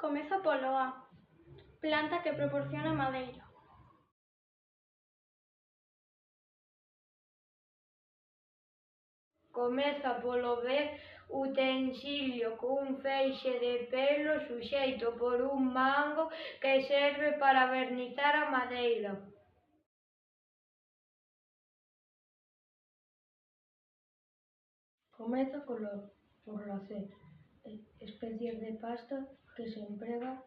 Comeza polo A, planta que proporciona madeira. Comeza polo B, utensilio cun feixe de pelo suxeito por un mango que serve para vernizar a madeira. Comeza pola C, especies de pasta que se emprega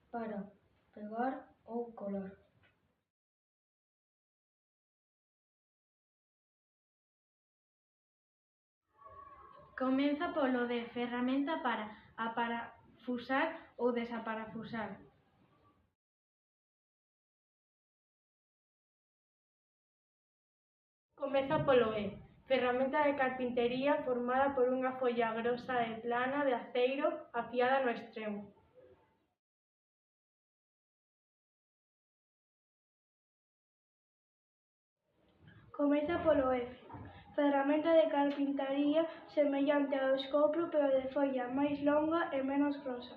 para pegar ou colar. Comeza polo D, ferramenta para aparafusar ou desaparafusar. Comeza polo E, ferramenta de carpintería formada por unha folla grosa e plana de aceiro afiada no extremo. Comeza polo F, ferramenta de carpintaría semellante ao escoplo pero de folla máis longa e menos grosa.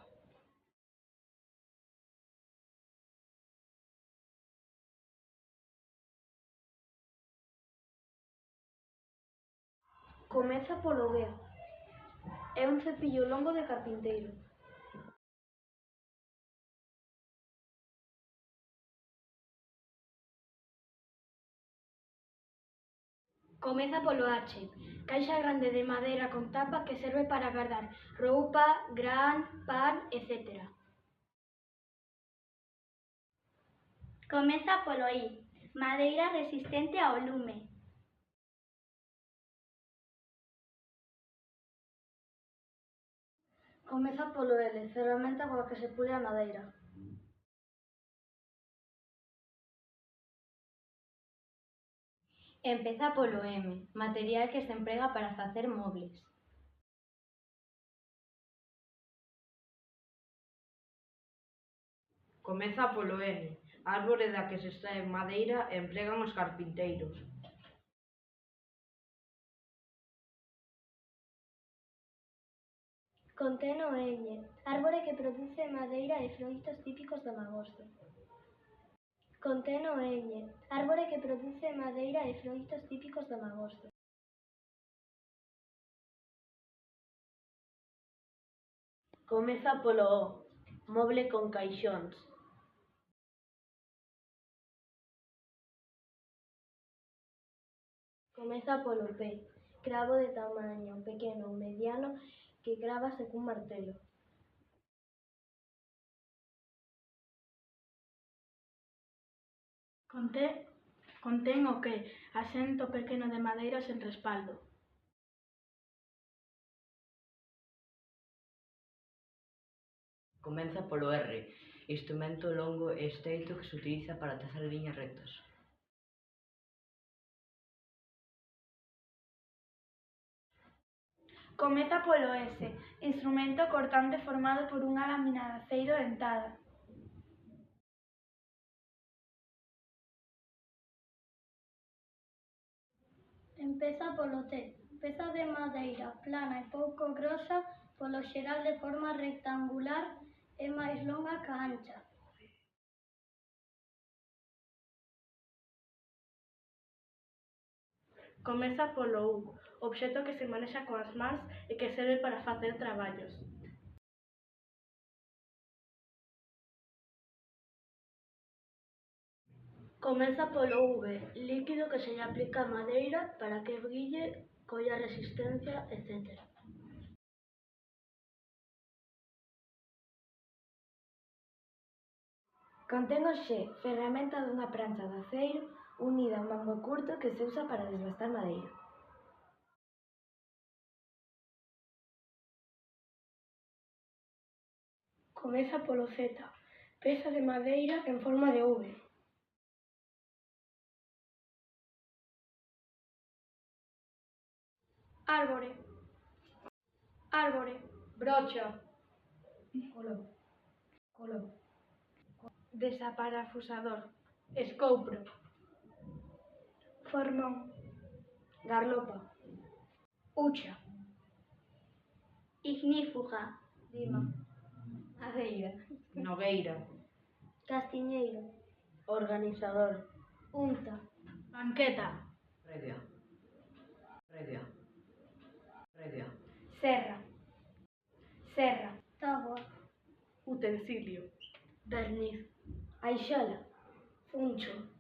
Comeza polo G, é un cepillo longo de carpinteiro. Comeza polo H, caixa grande de madeira con tapa que serve para gardar roupa, gran, pan, etc. Comeza polo I, madeira resistente ao lume. Comeza polo L, ferramenta coa que se pule a madeira. Empeza polo M, material que se emprega para facer mobles. Comeza polo N, árbore da que se extrae madeira e empregan os carpinteiros. Contén o Ñ, árbore que produce madeira e froitos típicos do magosto. Contén o Ñ, árbore que produce madeira e froitos típicos do magosto. Comeza polo O, moble con caixóns. Comeza polo P, cravo de tamaño pequeno ou mediano que gravase cun martelo. Contén o que, asento pequeno de madeira sen respaldo. Comeza polo R, instrumento longo e estreito que se utiliza para trazar liñas rectas. Comeza polo S, instrumento cortante formado por unha lámina de aceiro dentada. Empeza polo T, peza de madeira plana e pouco grosa, polo xeral de forma rectangular e máis longa ca ancha. Comeza polo U, obxecto que se manexa coas mans e que serve para facer traballos. Comeza polo V, líquido que se lle aplica a madeira para que brille, colla resistencia, etc. Contén o X, ferramenta dunha prancha de aceiro unida a un mango curto que se usa para desbastar madeira. Comeza polo Z, peza de madeira en forma de V. Árbore, árbore, Brocha. Colo. Desaparafusador, escoupro. Formón, Garlopa. hucha. Ignífuga, Lima. Adeira. Nogueira. Castiñeiro. Organizador. Unta. Banqueta. Predia. Predia. Predia. Serra. Serra. Táboa. Utensilio. Verniz. Aixola. Funcho.